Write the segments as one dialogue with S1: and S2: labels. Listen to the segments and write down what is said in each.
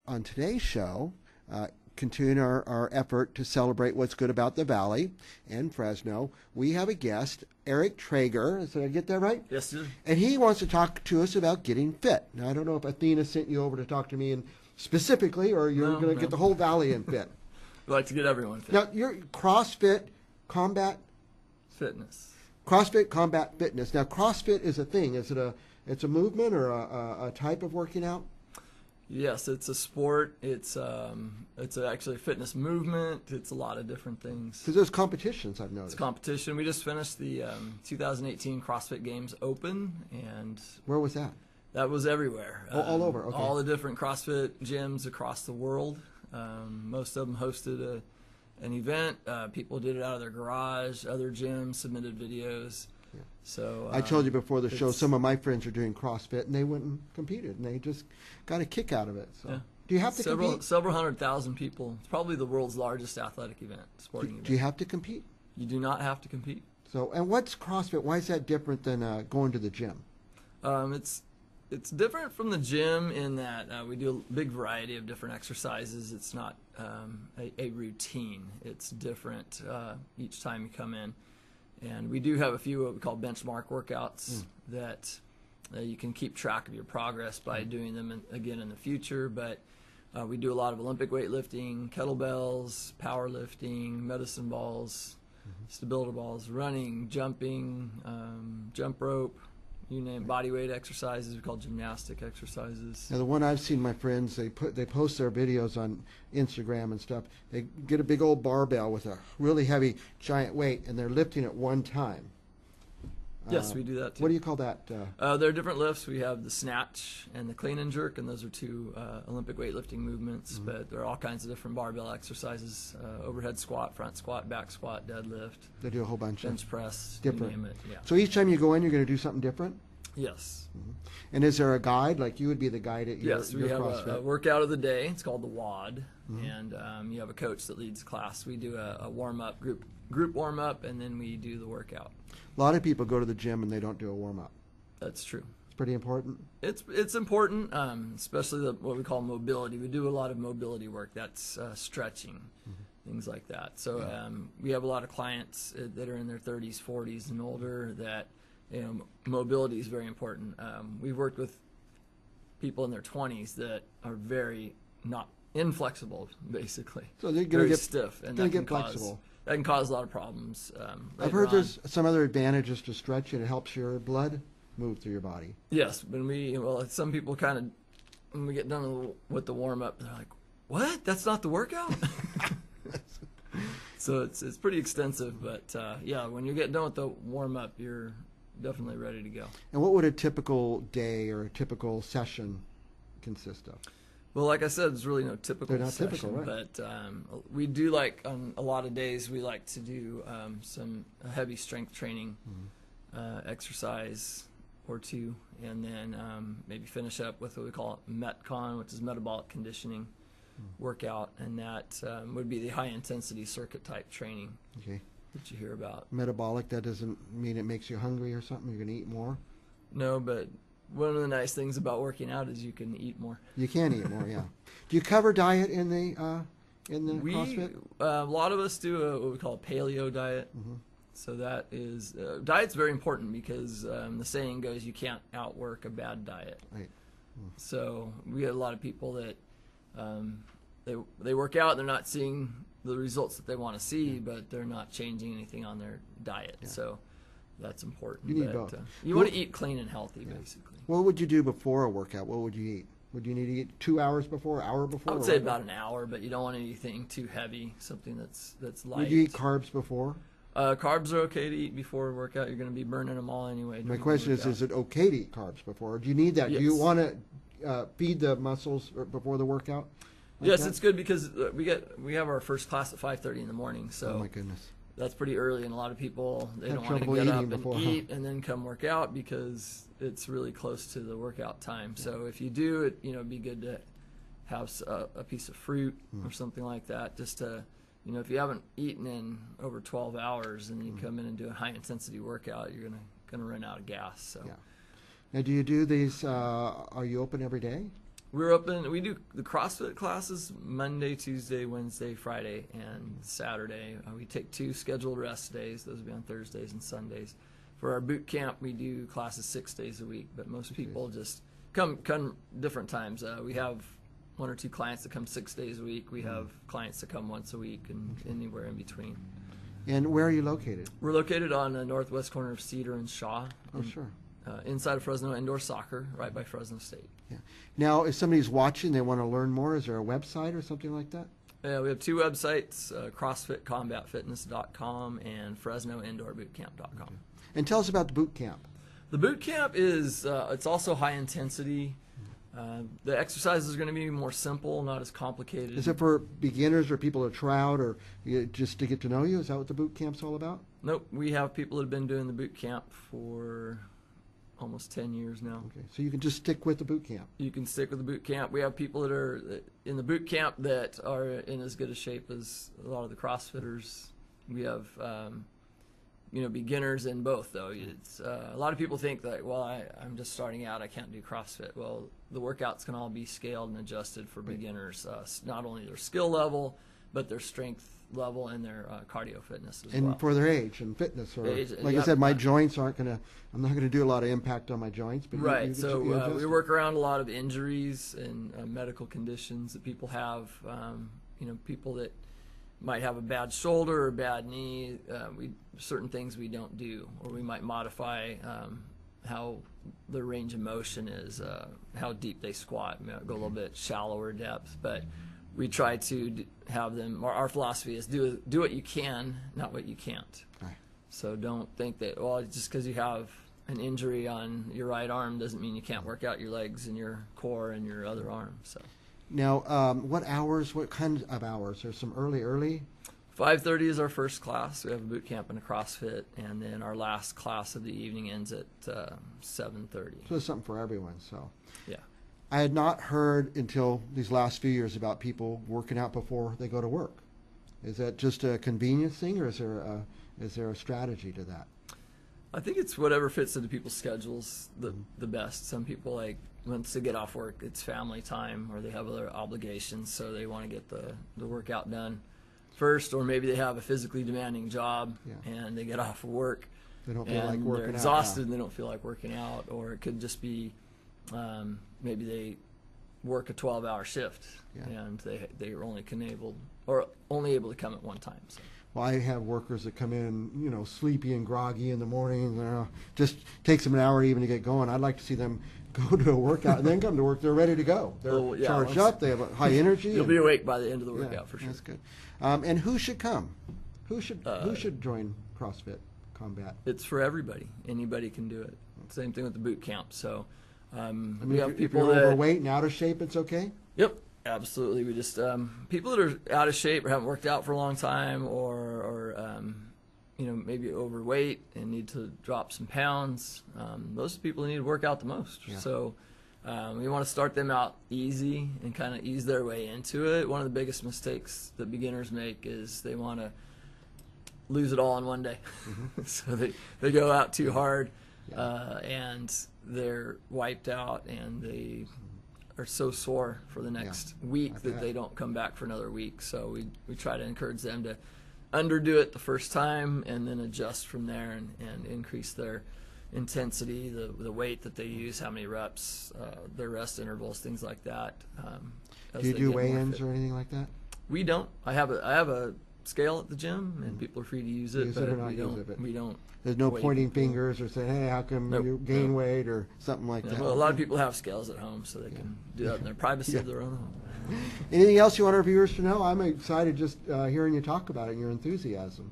S1: On today's show, continuing our effort to celebrate what's good about the Valley and Fresno, we have a guest, Erik Traeger. Did I get that right?
S2: Yes, sir.
S1: And he wants to talk to us about getting fit. Now, I don't know if Athena sent you over to talk to me specifically, or you're going to get the whole Valley in fit.
S2: We like to get everyone fit.
S1: Now, you're CrossFit Combat
S2: Fitness.
S1: CrossFit Combat Fitness. Now, CrossFit is a thing. Is it it's a movement or a type of working out?
S2: Yes, it's a sport. It's actually a fitness movement. It's a lot of different things.
S1: Because there's competitions, I've noticed.
S2: It's competition. We just finished the 2018 CrossFit Games Open, and
S1: Where was that?
S2: that was everywhere.
S1: All over, okay.
S2: All the different CrossFit gyms across the world. Most of them hosted an event. People did it out of their garage. Other gyms submitted videos.
S1: Yeah.
S2: So
S1: I told you before the show, some of my friends are doing CrossFit, and they went and competed, and they just got a kick out of it. So,
S2: yeah.
S1: Do you have to compete?
S2: Several 100,000 people. It's probably the world's largest athletic event, sporting event.
S1: Do you have to compete?
S2: You do not have to compete.
S1: So, and what's CrossFit? Why is that different than going to the gym?
S2: It's different from the gym in that we do a big variety of different exercises. It's not a routine. It's different each time you come in. And we do have a few what we call benchmark workouts that you can keep track of your progress by doing them again in the future. But we do a lot of Olympic weightlifting, kettlebells, powerlifting, medicine balls, stability balls, running, jumping, jump rope, you name body weight exercises. We call gymnastic exercises.
S1: Now, the one I've seen, my friends, they post their videos on Instagram and stuff. They get a big old barbell with a really heavy giant weight, and they're lifting at one time.
S2: Yes, we do that too.
S1: What do you call that?
S2: There are different lifts. We have the snatch and the clean and jerk, and those are two Olympic weightlifting movements. But there are all kinds of different barbell exercises: overhead squat, front squat, back squat, deadlift.
S1: They do a whole bunch
S2: bench
S1: of
S2: press,
S1: different.
S2: You name it. Yeah.
S1: So each time you go in, you're going to do something different.
S2: Yes.
S1: And is there a guide? Like you would be the guide at your
S2: Yes, we have
S1: CrossFit.
S2: a workout of the day. It's called the WOD, and you have a coach that leads the class. We do a warm up group warm up, and then we do the workout.
S1: A lot of people go to the gym and they don't do a warm up.
S2: That's true.
S1: It's pretty important.
S2: It's important, especially what we call mobility. We do a lot of mobility work. That's stretching, things like that. So we have a lot of clients that are in their 30s, 40s, and older that mobility is very important. We've worked with people in their 20s that are very not inflexible, basically.
S1: So they're going
S2: very
S1: to get
S2: stiff, and
S1: They
S2: that
S1: get
S2: can
S1: flexible.
S2: that can cause a lot of problems.
S1: I've heard there's some other advantages to stretching. It helps your blood move through your body.
S2: Yes, when some people kind of, when we get done with the warm up, they're like, "What? That's not the workout?" So it's pretty extensive, but yeah, when you get done with the warm up, you're definitely ready to go.
S1: And what would a typical day or a typical session consist of?
S2: Well, like I said, there's really no typical
S1: They're not
S2: session,
S1: typical, right?
S2: But we do like on a lot of days we like to do some heavy strength training exercise or two, and then maybe finish up with what we call Metcon, which is metabolic conditioning workout, and that would be the high intensity circuit type training
S1: Okay.
S2: that you hear about.
S1: Metabolic, that doesn't mean it makes you hungry or something. You're going to eat more.
S2: No, but one of the nice things about working out is you can eat more.
S1: You can eat more, yeah. Do you cover diet in the CrossFit?
S2: A lot of us do what we call a Paleo Diet. So that is diet's very important because the saying goes, you can't outwork a bad diet.
S1: Right.
S2: So we get a lot of people that they work out, they're not seeing the results that they want to see, but they're not changing anything on their diet.
S1: Yeah.
S2: So that's important.
S1: You need both.
S2: You want to eat clean and healthy, basically.
S1: What would you do before a workout? What would you eat? Would you need to eat 2 hours before, hour before?
S2: I would say about an hour, but you don't want anything too heavy, something that's light.
S1: Would you eat carbs before?
S2: Carbs are okay to eat before a workout. You're going to be burning them all anyway.
S1: My question is it okay to eat carbs before? Or do you need that?
S2: Yes.
S1: Do you want to feed the muscles before the workout?
S2: Yes, it's good because we have our first class at 5:30 in the morning. So
S1: oh my goodness,
S2: that's pretty early, and a lot of people they
S1: Have
S2: don't want to
S1: trouble
S2: get up
S1: eating before,
S2: and eat and then come work out because it's really close to the workout time. So if you do it, it'd be good to have a piece of fruit or something like that, just to if you haven't eaten in over 12 hours and you come in and do a high intensity workout, you're gonna run out of gas. So
S1: yeah. Now, do you do these? Are you open every day?
S2: We're open. We do the CrossFit classes Monday, Tuesday, Wednesday, Friday, and Saturday. We take 2 scheduled rest days. Those will be on Thursdays and Sundays. For our boot camp, we do classes 6 days a week, but most people just come different times. We have 1 or 2 clients that come 6 days a week. We have clients that come once a week and anywhere in between.
S1: And where are you located?
S2: We're located on the northwest corner of Cedar and Shaw.
S1: Oh, sure.
S2: Inside of Fresno Indoor Soccer, right by Fresno State.
S1: Yeah. Now, if somebody's watching, they want to learn more, is there a website or something like that?
S2: Yeah, we have 2 websites, CrossFitCombatFitness.com and FresnoIndoorBootCamp.com.
S1: Okay. And tell us about the boot camp.
S2: The boot camp is, it's also high intensity. The exercises are going to be more simple, not as complicated.
S1: Is it for beginners or people to try out or just to get to know you? Is that what the boot camp's all about?
S2: Nope. We have people that have been doing the boot camp for almost 10 years now.
S1: Okay, so you can just stick with the boot camp.
S2: You can stick with the boot camp. We have people that are in the boot camp that are in as good a shape as a lot of the CrossFitters. We have, beginners in both, though. It's a lot of people think that, well, I'm just starting out, I can't do CrossFit. Well, the workouts can all be scaled and adjusted for beginners, not only their skill level, but their strength level and their cardio fitness as well.
S1: And for their age and fitness. Or,
S2: age,
S1: like I said, my joints aren't going to, I'm not going to do a lot of impact on my joints. But
S2: right,
S1: we
S2: work around a lot of injuries and medical conditions that people have. People that might have a bad shoulder or bad knee, certain things we don't do, or we might modify how their range of motion is, how deep they squat. We might go a little bit shallower depth, but we try to have them. Our philosophy is do what you can, not what you can't.
S1: Right.
S2: So don't think that, well, just because you have an injury on your right arm doesn't mean you can't work out your legs and your core and your other arm. So.
S1: Now, what hours? What kind of hours? There's some early.
S2: 5:30 is our first class. We have a boot camp and a CrossFit, and then our last class of the evening ends at 7:30.
S1: So there's something for everyone. So.
S2: Yeah.
S1: I had not heard until these last few years about people working out before they go to work. Is that just a convenience thing, or is there a strategy to that?
S2: I think it's whatever fits into people's schedules the best. Some people, like, once they get off work, it's family time, or they have other obligations, so they want to get the workout done first, or maybe they have a physically demanding job and they get off of work.
S1: They don't feel like working out.
S2: They're exhausted and they don't feel like working out, or it could just be maybe they work a 12-hour shift and they are only able to come at one time. So.
S1: Well, I have workers that come in, sleepy and groggy in the morning. Just takes them an hour even to get going. I'd like to see them go to a workout and then come to work. They're ready to go. They're charged up. They have a high energy.
S2: You'll be awake by the end of the workout for sure.
S1: That's good. And who should come? Who should join CrossFit Combat?
S2: It's for everybody. Anybody can do it. Same thing with the boot camp. So
S1: we have people that are overweight and out of shape. It's okay.
S2: Yep. Absolutely. We just people that are out of shape or haven't worked out for a long time, or maybe overweight and need to drop some pounds. Those are the people who need to work out the most. Yeah. So we want to start them out easy and kind of ease their way into it. One of the biggest mistakes that beginners make is they want to lose it all in one day. Mm-hmm. So they go out too hard and they're wiped out, and they are so sore for the next week that they don't come back for another week. So we try to encourage them to underdo it the first time and then adjust from there and increase their intensity, the weight that they use, how many reps, their rest intervals, things like that.
S1: Do you do weigh-ins or anything like that?
S2: We don't. I have a scale at the gym, and people are free to use it. We don't.
S1: There's no pointing fingers or saying, "Hey, how come you gain weight?" or something like that.
S2: Well, a lot of people have scales at home, so they can do that in their privacy of their own home.
S1: Anything else you want our viewers to know? I'm excited just hearing you talk about it and your enthusiasm.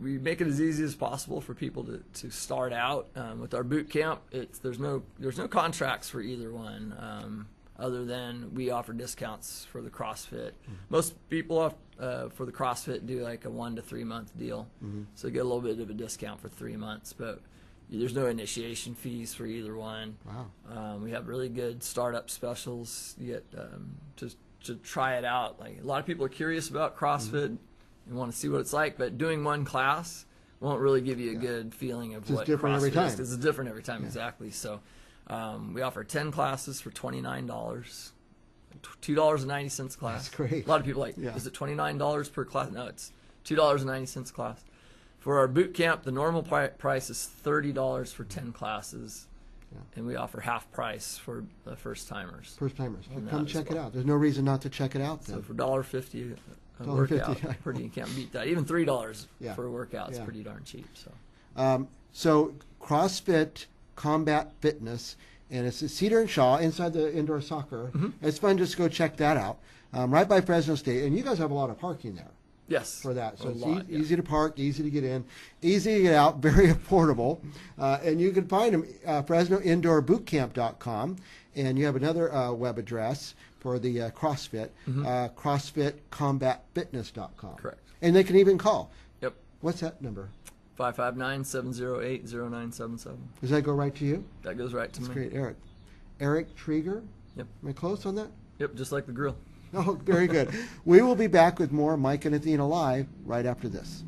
S2: We make it as easy as possible for people to start out with our boot camp. There's no contracts for either one. Other than we offer discounts for the CrossFit. Mm-hmm. Most people for the CrossFit do like a 1 to 3 month deal. Mm-hmm. So you get a little bit of a discount for 3 months, but there's no initiation fees for either one. Wow. We have really good startup specials. You get to try it out. Like, a lot of people are curious about CrossFit and want to see what it's like, but doing one class won't really give you a good feeling of what CrossFit is. It's different every time, exactly. So We offer 10 classes for $29. $2.90 class.
S1: That's great.
S2: A lot of people are like, is it $29 per class? No, it's $2.90 class. For our boot camp, the normal price is $30 for 10 classes. And we offer half price for the first timers.
S1: First timers. Come check it out. There's no reason not to check it out then.
S2: So for $1.50 a workout, you can't beat that. Even $3 for a workout is pretty darn cheap.
S1: So CrossFit Combat Fitness, and it's at Cedar and Shaw inside the indoor soccer. It's fun. Just go check that out. Right by Fresno State, and you guys have a lot of parking there.
S2: Yes.
S1: For that. So it's easy to park, easy to get in, easy to get out, very affordable. And you can find them FresnoIndoorBootCamp.com. And you have another web address for the CrossFit, CrossFitCombatFitness.com.
S2: Correct.
S1: And they can even call.
S2: Yep.
S1: What's that number?
S2: 559-708-0977.
S1: Does that go right to you?
S2: That goes right to me.
S1: That's great, Erik. Erik Traeger?
S2: Yep.
S1: Am I close on that?
S2: Yep, just like the grill.
S1: Oh, very good. We will be back with more Mike and Athena Live right after this.